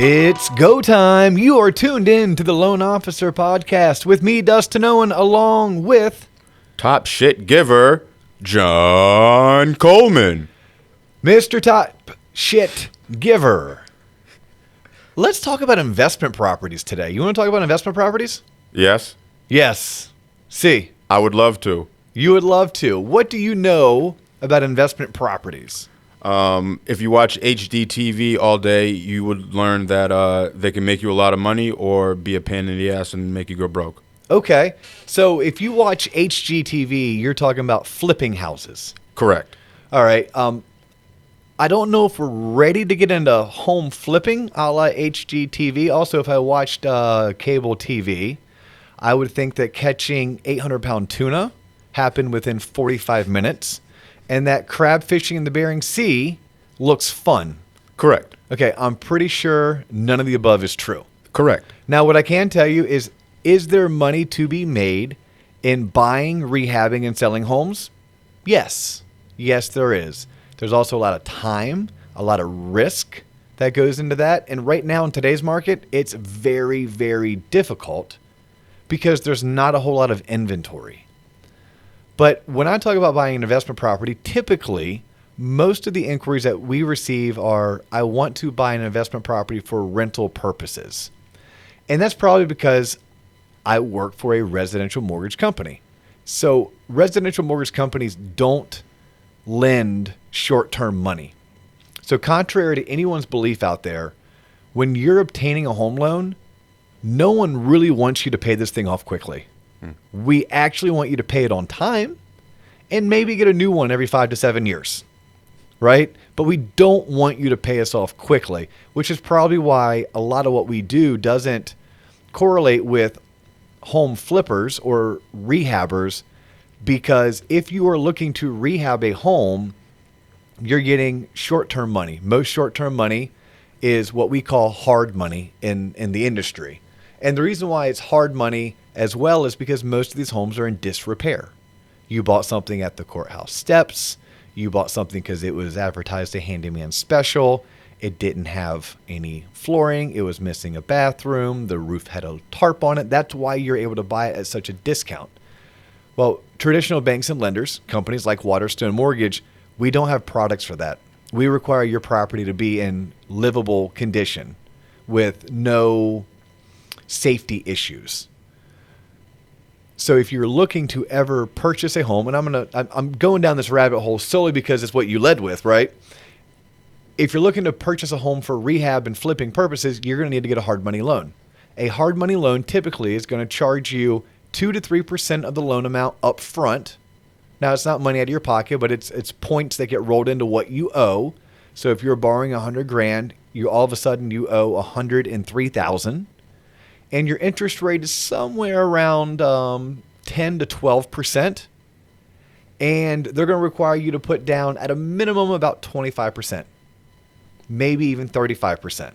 It's go time. You are tuned in to the Loan Officer Podcast with me, Dustin Owen, along with top shit giver, John Coleman. Mr. Top Shit Giver. Let's talk about investment properties today. You want to talk about investment properties? Yes, Yes. See, I would love to. you would love to. What do you know about investment properties? If you watch HDTV all day, you would learn that they can make you a lot of money or be a pain in the ass and make you go broke. Okay. So if you watch HGTV, you're talking about flipping houses. Correct. All right. I don't know if we're ready to get into home flipping a la HGTV. Also, if I watched cable TV, I would think that catching 800-pound tuna happened within 45 minutes, and that crab fishing in the Bering Sea looks fun. Correct. Okay, I'm pretty sure none of the above is true. Correct. Now, what I can tell you is there money to be made in buying, rehabbing, and selling homes? Yes. Yes, there is. There's also a lot of time, a lot of risk that goes into that. And right now in today's market, it's very, very difficult because there's not a whole lot of inventory. But when I talk about buying an investment property, typically most of the inquiries that we receive are, I want to buy an investment property for rental purposes. And that's probably because I work for a residential mortgage company. So residential mortgage companies don't lend short-term money. So contrary to anyone's belief out there, when you're obtaining a home loan, no one really wants you to pay this thing off quickly. We actually want you to pay it on time and maybe get a new one every 5 to 7 years, right? But we don't want you to pay us off quickly, which is probably why a lot of what we do doesn't correlate with home flippers or rehabbers, because if you are looking to rehab a home, you're getting short-term money. Most short-term money is what we call hard money in the industry. And the reason why it's hard money as well is because most of these homes are in disrepair. You bought something at the courthouse steps. You bought something because it was advertised a handyman special. It didn't have any flooring. It was missing a bathroom. The roof had a tarp on it. That's why you're able to buy it at such a discount. Well, traditional banks and lenders, companies like Waterstone Mortgage, we don't have products for that. We require your property to be in livable condition with no safety issues. So if you're looking to ever purchase a home, and I'm going down this rabbit hole solely because it's what you led with, right? If you're looking to purchase a home for rehab and flipping purposes, you're going to need to get a hard money loan. A hard money loan typically is going to charge you 2 to 3% of the loan amount up front. Now, it's not money out of your pocket, but it's points that get rolled into what you owe. So if you're borrowing $100,000, all of a sudden you owe $103,000. And your interest rate is somewhere around 10 to 12%. And they're going to require you to put down at a minimum about 25%, maybe even 35%.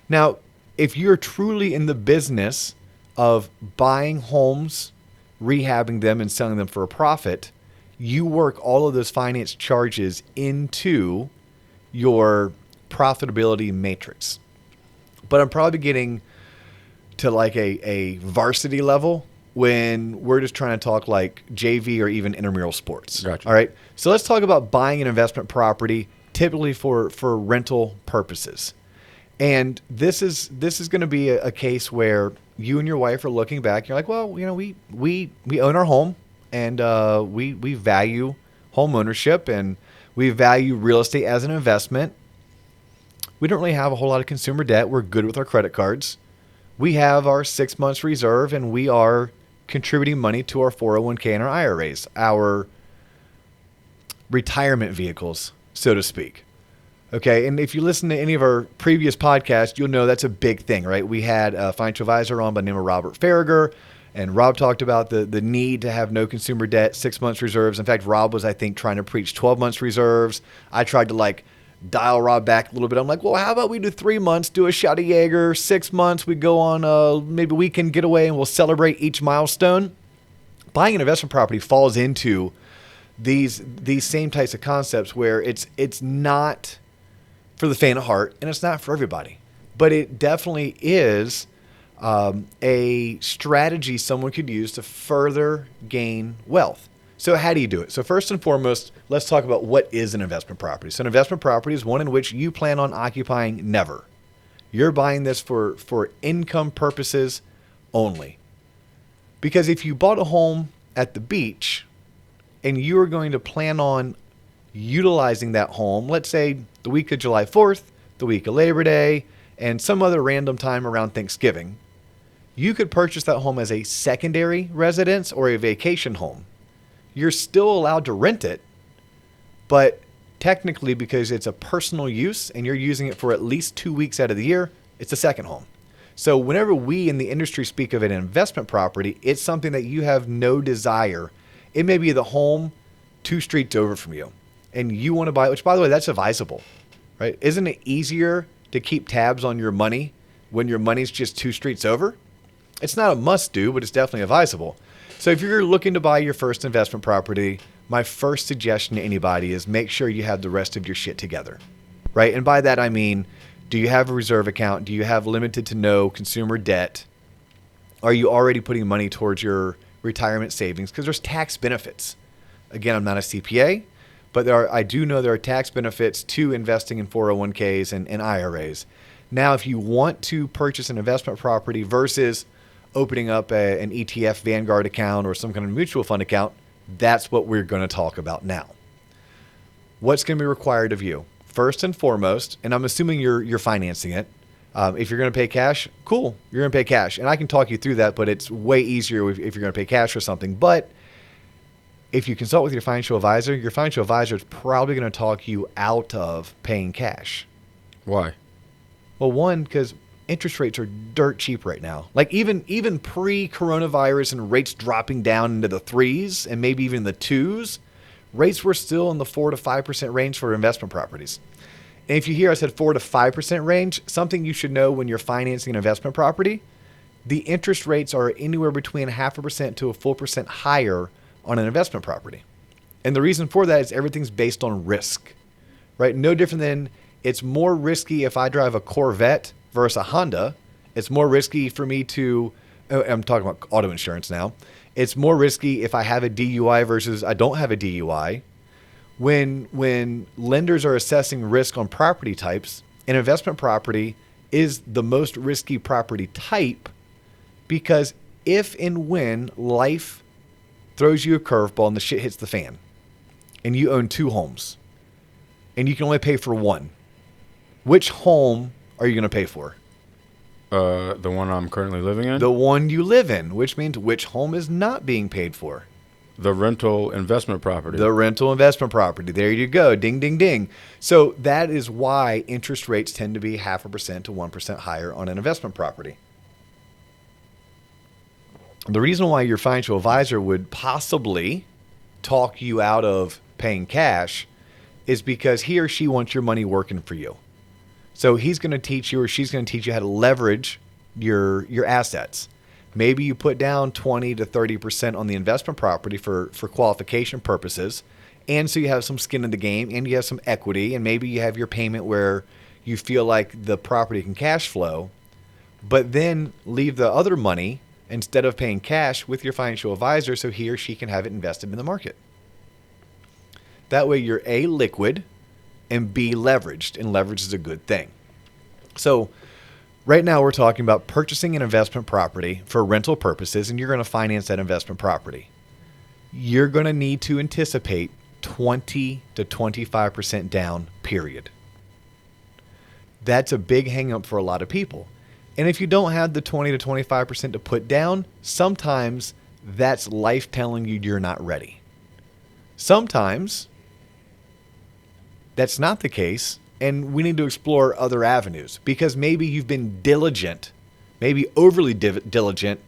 Now, if you're truly in the business of buying homes, rehabbing them, and selling them for a profit, you work all of those finance charges into your profitability matrix. But I'm probably getting to like a varsity level when we're just trying to talk like JV or even intramural sports. Gotcha. All right. So let's talk about buying an investment property typically for rental purposes. And this is going to be a case where you and your wife are looking back. You're like, well, you know, we own our home, and we value home ownership, and we value real estate as an investment. We don't really have a whole lot of consumer debt. We're good with our credit cards. We have our 6 months reserve, and we are contributing money to our 401k and our IRAs, our retirement vehicles, so to speak. Okay, and if you listen to any of our previous podcasts, you'll know that's a big thing, right? We had a financial advisor on by the name of Robert Farragher, and Rob talked about the need to have no consumer debt, 6 months reserves. In fact, Rob was, I think, trying to preach 12 months reserves. I tried to dial Rob back a little bit. I'm like, well, how about we do 3 months, do a shot of Jaeger, 6 months, we go on maybe a weekend getaway, and we'll celebrate each milestone. Buying an investment property falls into these same types of concepts where it's not for the faint of heart, and it's not for everybody. but it definitely is a strategy someone could use to further gain wealth. So how do you do it? So first and foremost, let's talk about what is an investment property. So an investment property is one in which you plan on occupying never. You're buying this for income purposes only. Because if you bought a home at the beach and you are going to plan on utilizing that home, let's say the week of July 4th, the week of Labor Day, and some other random time around Thanksgiving, you could purchase that home as a secondary residence or a vacation home. You're still allowed to rent it, but technically because it's a personal use and you're using it for at least 2 weeks out of the year, it's a second home. So whenever we in the industry speak of an investment property, it's something that you have no desire. It may be the home 2 streets over from you and you want to buy it, which by the way, that's advisable, right? Isn't it easier to keep tabs on your money when your money's just 2 streets over? It's not a must do, but it's definitely advisable. So if you're looking to buy your first investment property, my first suggestion to anybody is make sure you have the rest of your shit together, right? And by that, I mean, do you have a reserve account? Do you have limited to no consumer debt? Are you already putting money towards your retirement savings? Because there's tax benefits. Again, I'm not a CPA, but I do know there are tax benefits to investing in 401ks and IRAs. Now, if you want to purchase an investment property versus opening up an ETF Vanguard account or some kind of mutual fund account, that's what we're going to talk about now. What's going to be required of you? First and foremost, and I'm assuming you're financing it. If you're going to pay cash, cool, you're going to pay cash. And I can talk you through that, but it's way easier if you're going to pay cash for something. But if you consult with your financial advisor is probably going to talk you out of paying cash. Why? Well, one, because interest rates are dirt cheap right now. Like even pre-coronavirus and rates dropping down into the 3s and maybe even the 2s, rates were still in the 4 to 5% range for investment properties. And if you hear I said 4 to 5% range, something you should know when you're financing an investment property, the interest rates are anywhere between 0.5% to a full percent higher on an investment property. And the reason for that is everything's based on risk, right? No different than it's more risky if I drive a Corvette versus a Honda. It's more risky for me to, I'm talking about auto insurance now. It's more risky if I have a DUI versus I don't have a DUI. When lenders are assessing risk on property types, an investment property is the most risky property type because if and when life throws you a curveball and the shit hits the fan and you own 2 homes and you can only pay for one, which home are you going to pay for? The one I'm currently living in? The one you live in, which means which home is not being paid for? The rental investment property. The rental investment property. There you go. Ding, ding, ding. So that is why interest rates tend to be 0.5% to 1% higher on an investment property. The reason why your financial advisor would possibly talk you out of paying cash is because he or she wants your money working for you. So he's going to teach you or she's going to teach you how to leverage your assets. Maybe you put down 20 to 30% on the investment property for qualification purposes. And so you have some skin in the game and you have some equity and maybe you have your payment where you feel like the property can cash flow, but then leave the other money instead of paying cash with your financial advisor so he or she can have it invested in the market. That way you're A, liquid, and B, leveraged, and leverage is a good thing. So right now we're talking about purchasing an investment property for rental purposes, and you're going to finance that investment property. You're going to need to anticipate 20 to 25% down, period. That's a big hang up for a lot of people. And if you don't have the 20 to 25% to put down, sometimes that's life telling you you're not ready. Sometimes that's not the case, and we need to explore other avenues because maybe you've been diligent, maybe overly diligent,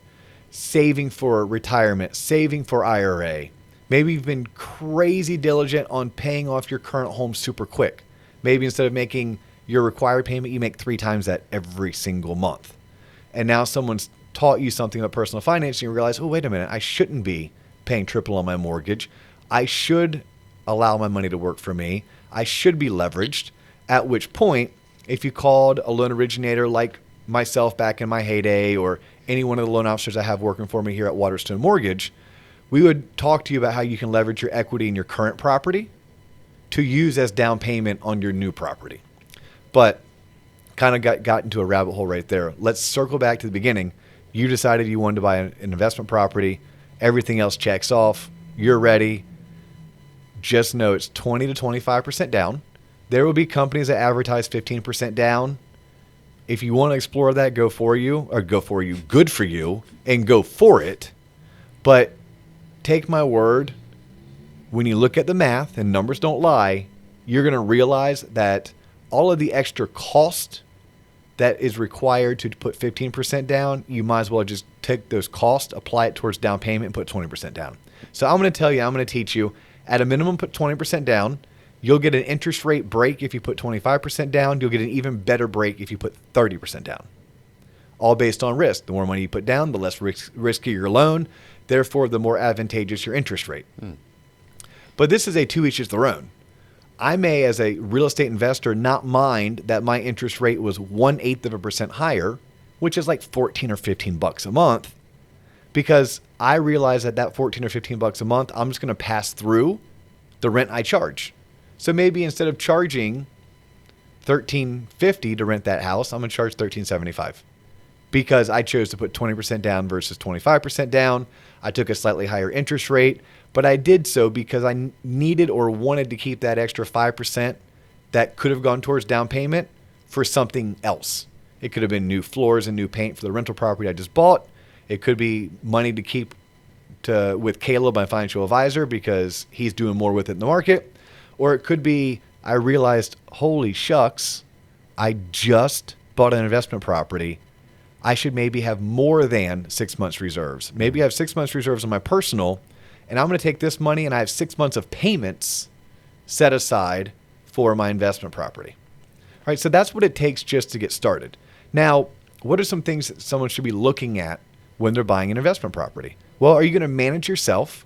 saving for retirement, saving for IRA. Maybe you've been crazy diligent on paying off your current home super quick. Maybe instead of making your required payment, you make 3 times that every single month. And now someone's taught you something about personal finance and you realize, oh, wait a minute, I shouldn't be paying triple on my mortgage. I should allow my money to work for me. I should be leveraged, at which point if you called a loan originator like myself back in my heyday, or any one of the loan officers I have working for me here at Waterstone Mortgage, we would talk to you about how you can leverage your equity in your current property to use as down payment on your new property. But kind of got into a rabbit hole right there. Let's circle back to the beginning. You decided you wanted to buy an investment property. Everything else checks off. You're ready. Just know it's 20 to 25% down. There will be companies that advertise 15% down. If you want to explore that, good for you, and go for it. But take my word, when you look at the math, and numbers don't lie, you're going to realize that all of the extra cost that is required to put 15% down, you might as well just take those costs, apply it towards down payment, and put 20% down. So I'm going to teach you, at a minimum, put 20% down. You'll get an interest rate break if you put 25% down. You'll get an even better break if you put 30% down. All based on risk. The more money you put down, the less risky your loan. Therefore, the more advantageous your interest rate. But this is a to each their own. I may, as a real estate investor, not mind that my interest rate was 1/8% higher, which is like $14 or $15 a month, because I realize that $14 or $15 a month, I'm just going to pass through the rent I charge. So maybe instead of charging $13.50 to rent that house, I'm going to charge $13.75 because I chose to put 20% down versus 25% down. I took a slightly higher interest rate, but I did so because I needed or wanted to keep that extra 5% that could have gone towards down payment for something else. It could have been new floors and new paint for the rental property I just bought. It could be money to keep with Caleb, my financial advisor, because he's doing more with it in the market. Or it could be, I realized, holy shucks, I just bought an investment property. I should maybe have more than 6 months reserves. Maybe I have 6 months reserves on my personal, and I'm going to take this money and I have 6 months of payments set aside for my investment property. All right, so that's what it takes just to get started. Now, what are some things that someone should be looking at when they're buying an investment property? Well, are you going to manage yourself,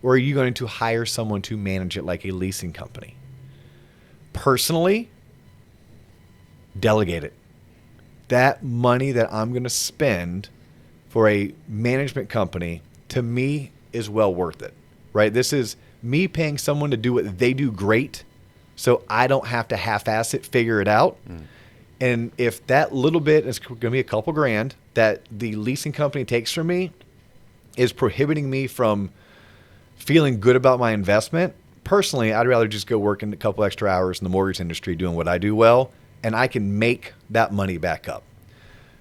or are you going to hire someone to manage it like a leasing company? Personally, delegate it. That money that I'm going to spend for a management company, to me, is well worth it, right? This is me paying someone to do what they do great, so I don't have to half-ass it, figure it out. And if that little bit is going to be a couple grand that the leasing company takes from me is prohibiting me from feeling good about my investment, personally, I'd rather just go work in a couple extra hours in the mortgage industry doing what I do well, and I can make that money back up.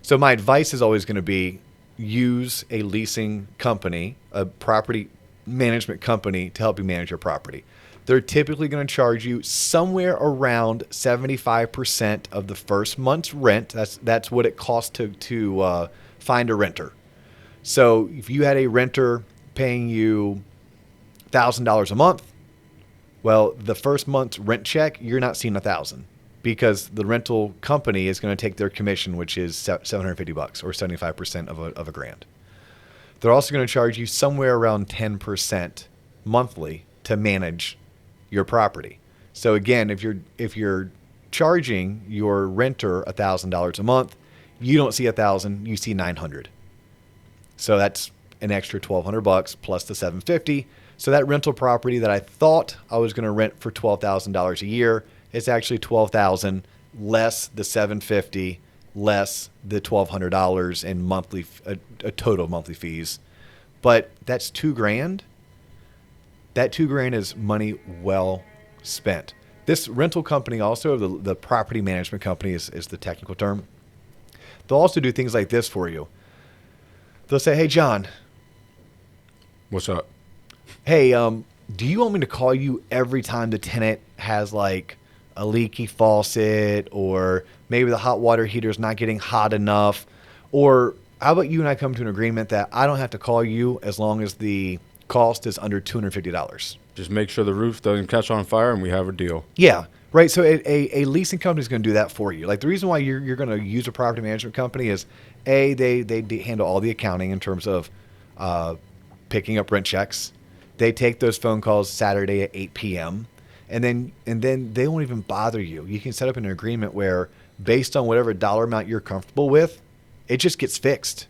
So my advice is always going to be use a leasing company, a property management company, to help you manage your property. They're typically going to charge you somewhere around 75% of the first month's rent. That's what it costs to find a renter. So if you had a renter paying you $1,000 a month, well, the first month's rent check, you're not seeing $1,000 because the rental company is going to take their commission, which is $750 or 75% of a grand. They're also going to charge you somewhere around 10% monthly to manage your property. So again, if you're charging your renter $1,000 a month, you don't see $1,000, you see $900. So that's an extra $1,200 plus the $750. So that rental property that I thought I was going to rent for $12,000 a year, it's actually $12,000 less the $750 less the $1,200 in monthly a total monthly fees. But that's $2,000. That $2,000 is money well spent. This rental company also, the property management company is the technical term. They'll also do things like this for you. They'll say, hey, John. What's up? Hey, do you want me to call you every time the tenant has like a leaky faucet, or maybe the hot water heater is not getting hot enough? Or how about you and I come to an agreement that I don't have to call you as long as the cost is under $250? Just make sure the roof doesn't catch on fire and we have a deal. Yeah, right. So a leasing company is going to do that for you. Like the reason why you're going to use a property management company is, A, they handle all the accounting in terms of picking up rent checks. They take those phone calls Saturday at 8 p.m. And then they won't even bother you. You can set up an agreement where based on whatever dollar amount you're comfortable with, it just gets fixed.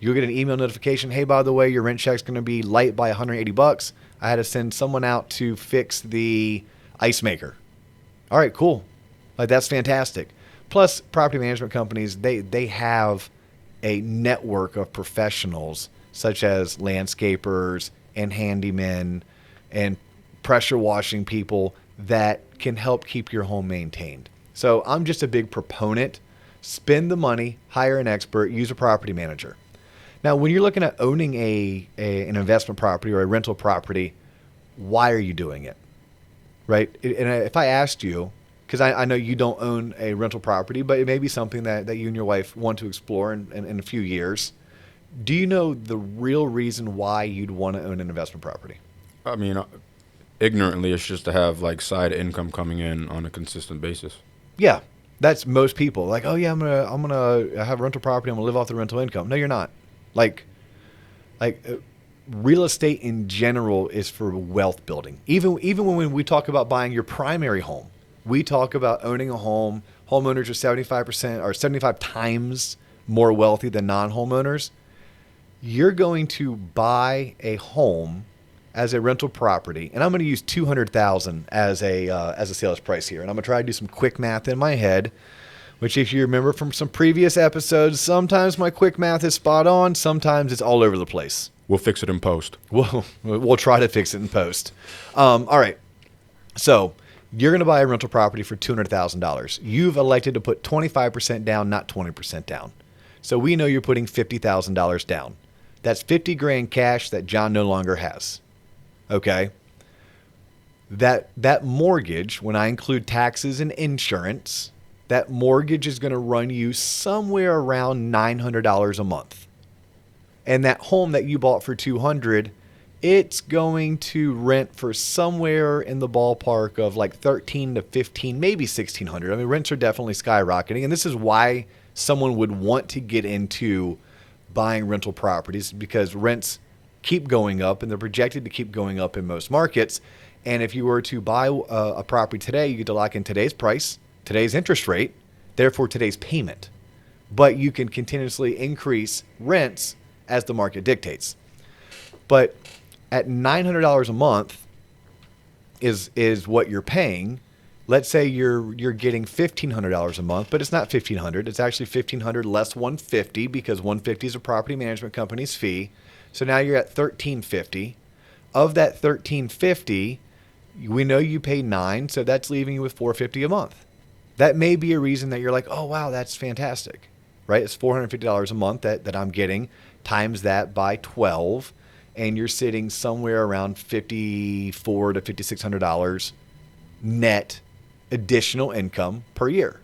You'll get an email notification. Hey, by the way, your rent check's going to be light by $180. I had to send someone out to fix the ice maker. All right, cool. Like, that's fantastic. Plus, property management companies, they have a network of professionals such as landscapers and handymen and pressure washing people that can help keep your home maintained. So I'm just a big proponent. Spend the money, hire an expert, use a property manager. Now, when you're looking at owning an investment property or a rental property, why are you doing it? Right? And if I asked you, because I know you don't own a rental property, but it may be something that you and your wife want to explore in a few years. Do you know the real reason why you'd want to own an investment property? I mean, ignorantly, it's just to have like side income coming in on a consistent basis. Yeah, that's most people. Like, oh yeah, I'm gonna have a rental property. I'm gonna live off the rental income. No, you're not. Like real estate in general is for wealth building. Even when we talk about buying your primary home, we talk about owning a home. Homeowners are 75% or 75 times more wealthy than non-homeowners. You're going to buy a home as a rental property, and I'm going to use $200,000 as a sales price here, and I'm going to try to do some quick math in my head. Which, if you remember from some previous episodes, sometimes my quick math is spot on, sometimes it's all over the place. We'll fix it in post. We'll try to fix it in post. All right. So you're going to buy a rental property for $200,000. You've elected to put 25% down, not 20% down. So we know you're putting $50,000 down. That's $50,000 cash that John no longer has. Okay. That mortgage, when I include taxes and insurance, that mortgage is going to run you somewhere around $900 a month. And that home that you bought for $200,000, it's going to rent for somewhere in the ballpark of like $1,300 to $1,500, maybe $1,600. I mean, rents are definitely skyrocketing. And this is why someone would want to get into buying rental properties, because rents keep going up and they're projected to keep going up in most markets. And if you were to buy a property today, you get to lock in today's price, today's interest rate, therefore today's payment. But you can continuously increase rents as the market dictates. But at $900 a month is what you're paying. Let's say you're getting $1,500 a month, but it's not $1,500. It's actually $1,500 less $150, because $150 is a property management company's fee. So now you're at $1,350. Of that $1,350, we know you pay $9, so that's leaving you with $450 a month. That may be a reason that you're like, oh, wow, that's fantastic, right? It's $450 a month that I'm getting, times that by 12, and you're sitting somewhere around $5,400 to $5,600 net additional income per year.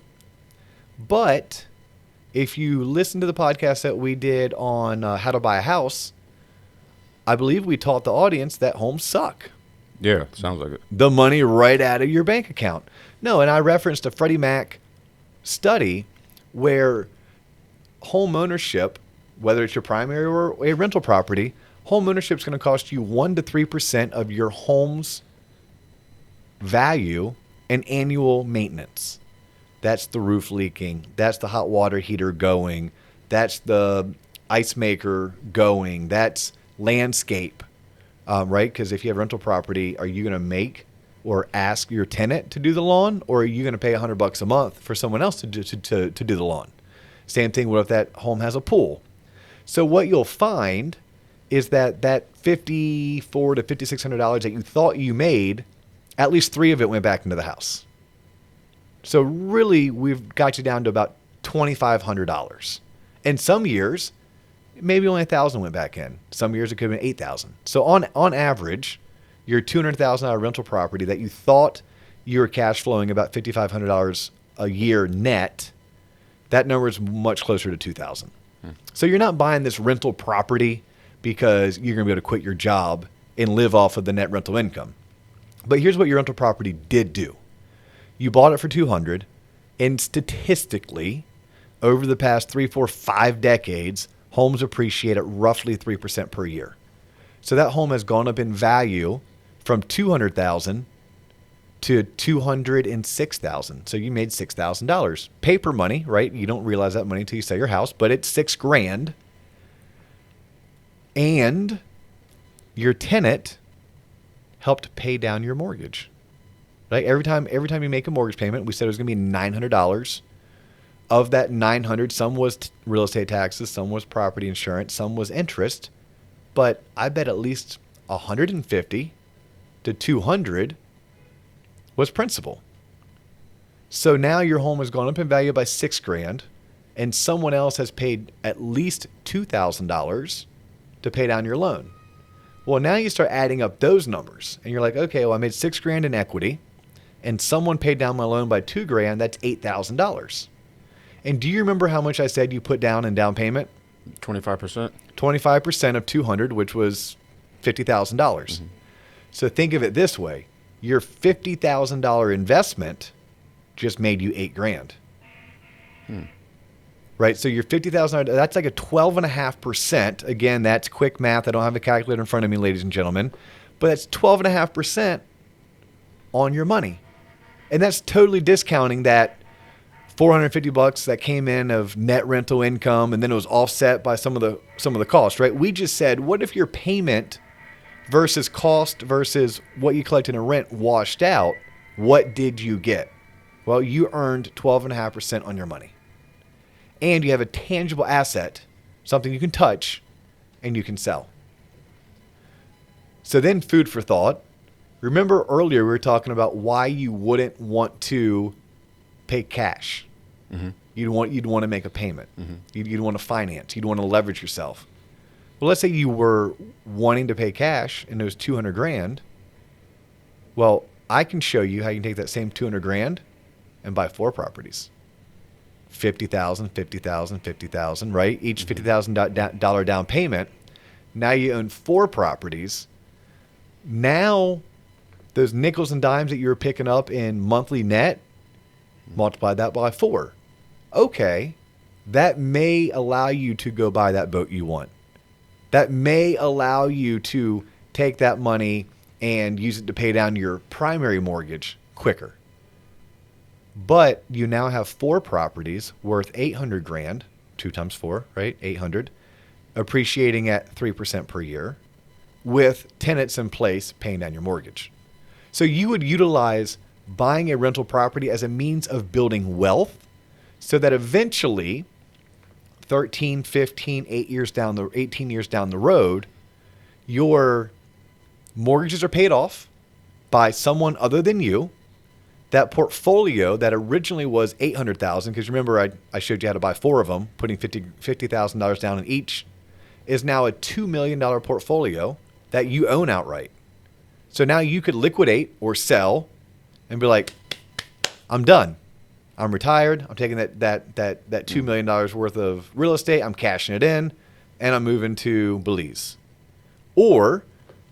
But if you listen to the podcast that we did on how to buy a house, I believe we taught the audience that homes suck. Yeah, sounds like it. The money right out of your bank account. No, and I referenced a Freddie Mac study where home ownership, whether it's your primary or a rental property, home ownership is going to cost you 1% to 3% of your home's value in annual maintenance. That's the roof leaking. That's the hot water heater going. That's the ice maker going. That's landscape. Right? Because if you have rental property, are you going to make or ask your tenant to do the lawn, or are you going to pay $100 a month for someone else to do the lawn? Same thing. What if that home has a pool? So what you'll find is that $5,400 to $5,600 that you thought you made, at least 3 of it went back into the house. So really, we've got you down to about $2,500. In some years, maybe only $1,000 went back in. Some years it could have been $8,000. So on average, your $200,000 rental property that you thought you were cash flowing about $5,500 a year net, that number is much closer to $2,000. So you're not buying this rental property because you're going to be able to quit your job and live off of the net rental income. But here's what your rental property did do. You bought it for $200,000, and statistically, over the past 3, 4, 5 decades, homes appreciate at roughly 3% per year. So that home has gone up in value from $200,000 to $206,000. So you made $6,000. Paper money, right? You don't realize that money until you sell your house, but it's $6,000. And your tenant helped pay down your mortgage. Right? Every time you make a mortgage payment, we said it was going to be $900. Of that $900, some was real estate taxes, some was property insurance, some was interest. But I bet at least $150 to $200 was principal. So now your home has gone up in value by $6,000, and someone else has paid at least $2,000 to pay down your loan. Well, now you start adding up those numbers, and you're like, okay, well, I made $6,000 in equity, and someone paid down my loan by $2,000. That's $8,000. And do you remember how much I said you put down in down payment? 25%. 25% of 200, which was $50,000. Mm-hmm. So think of it this way: your $50,000 investment just made you $8,000. Right? So your $50,000, that's like a 12.5%. Again, that's quick math. I don't have a calculator in front of me, ladies and gentlemen. But that's 12.5% on your money. And that's totally discounting that $450 that came in of net rental income, and then it was offset by some of the costs, right? We just said, what if your payment versus cost versus what you collected in rent washed out? What did you get? Well, you earned 12.5% on your money. And you have a tangible asset, something you can touch and you can sell. So then, food for thought. Remember earlier we were talking about why you wouldn't want to pay cash. Mm-hmm. You'd want to make a payment. Mm-hmm. You'd want to finance. You'd want to leverage yourself. Well, let's say you were wanting to pay cash and it was $200,000. Well, I can show you how you can take that same $200,000 and buy 4 properties. $50,000, $50,000, $50,000, right? Each $50,000 down payment. Now you own 4 properties. Now those nickels and dimes that you were picking up in monthly net, multiply that by 4. Okay, that may allow you to go buy that boat you want. That may allow you to take that money and use it to pay down your primary mortgage quicker. But you now have 4 properties worth $800,000, 2 times 4, right? 800, appreciating at 3% per year, with tenants in place paying down your mortgage. So you would utilize buying a rental property as a means of building wealth, so that eventually 13, 15, 18 years down the road, your mortgages are paid off by someone other than you. That portfolio that originally was $800,000, because remember I showed you how to buy 4 of them, putting $50,000 down in each, is now a $2 million portfolio that you own outright. So now you could liquidate or sell and be like, I'm done. I'm retired. I'm taking that $2 million worth of real estate. I'm cashing it in, and I'm moving to Belize. Or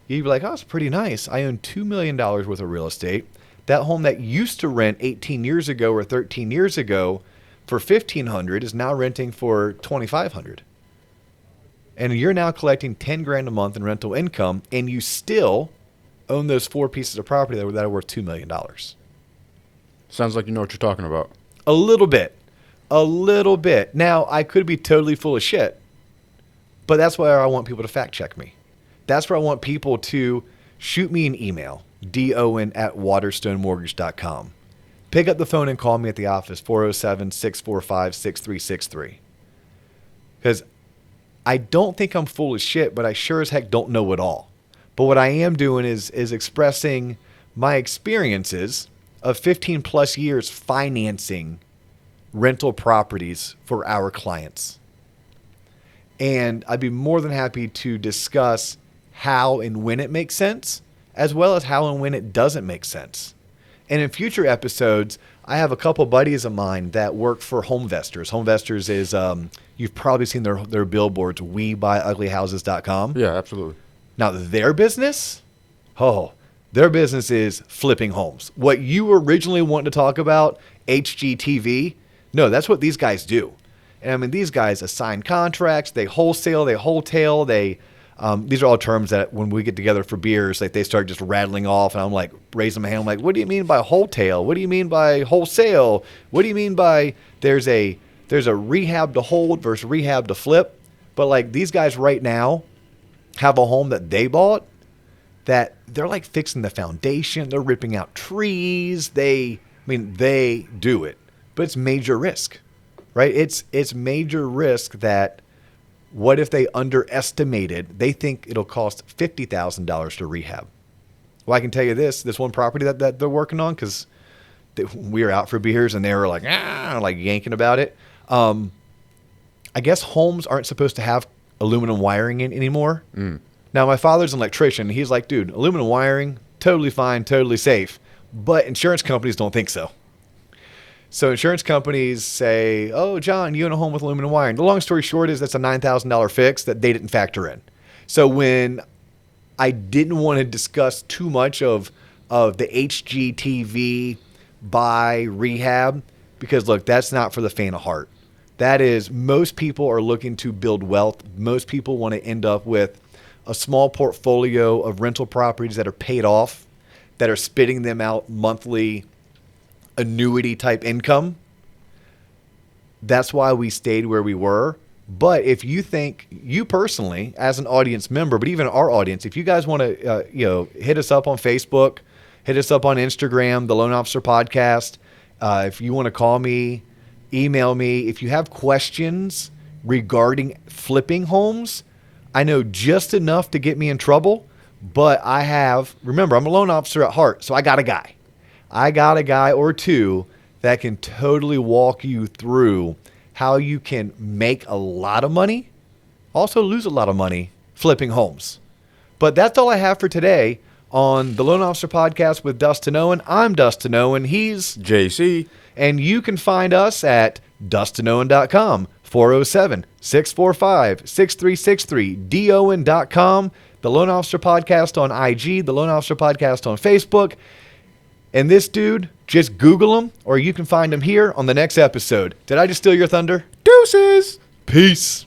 you'd be like, oh, it's pretty nice. I own $2 million worth of real estate. That home that used to rent 18 years ago or 13 years ago for $1,500 is now renting for $2,500. And you're now collecting $10,000 a month in rental income, and you still own those 4 pieces of property that are worth $2 million. Sounds like you know what you're talking about. A little bit. Now, I could be totally full of shit, but that's why I want people to fact check me. That's where I want people to shoot me an email, dowen@waterstonemortgage.com. Pick up the phone and call me at the office, 407-645-6363. Because I don't think I'm full of shit, but I sure as heck don't know it all. But what I am doing is expressing my experiences of 15 plus years financing rental properties for our clients. And I'd be more than happy to discuss how and when it makes sense, as well as how and when it doesn't make sense. And in future episodes, I have a couple buddies of mine that work for Homevestors. Homevestors is, you've probably seen their billboards, WeBuyUglyHouses.com. Yeah, absolutely. Now, their business is flipping homes. What you originally wanted to talk about, HGTV, no, that's what these guys do. And I mean, these guys assign contracts, they wholesale, they wholetail, they These are all terms that when we get together for beers, like they start just rattling off, and I'm like raising my hand. I'm like, what do you mean by wholetail? What do you mean by wholesale? What do you mean by there's a rehab to hold versus rehab to flip? But like these guys right now have a home that they bought that they're like fixing the foundation. They're ripping out trees. They do it, but it's major risk, right? It's major risk that what if they underestimated, they think it'll cost $50,000 to rehab. Well, I can tell you this one property that they're working on, because we were out for beers and they were like yanking about it. I guess homes aren't supposed to have aluminum wiring in anymore. Now, my father's an electrician. He's like, dude, aluminum wiring, totally fine, totally safe. But insurance companies don't think so. So insurance companies say, oh, John, you own a home with aluminum wiring. The long story short is that's a $9,000 fix that they didn't factor in. So when I didn't want to discuss too much of the HGTV buy rehab, because, look, that's not for the faint of heart. That is, most people are looking to build wealth. Most people want to end up with a small portfolio of rental properties that are paid off, that are spitting them out monthly annuity type income. That's why we stayed where we were. But if you think, you personally, as an audience member, but even our audience, if you guys want to, hit us up on Facebook, hit us up on Instagram, the Loan Officer Podcast. If you want to call me, email me. If you have questions regarding flipping homes, I know just enough to get me in trouble, but remember, I'm a loan officer at heart, so I got a guy. I got a guy or two that can totally walk you through how you can make a lot of money, also lose a lot of money flipping homes. But that's all I have for today on the Loan Officer Podcast with Dustin Owen. I'm Dustin Owen. He's JC. And you can find us at dustinowen.com, 407-645-6363, dowen.com, the Loan Officer Podcast on IG, the Loan Officer Podcast on Facebook. And this dude, just Google him, or you can find him here on the next episode. Did I just steal your thunder? Deuces. Peace.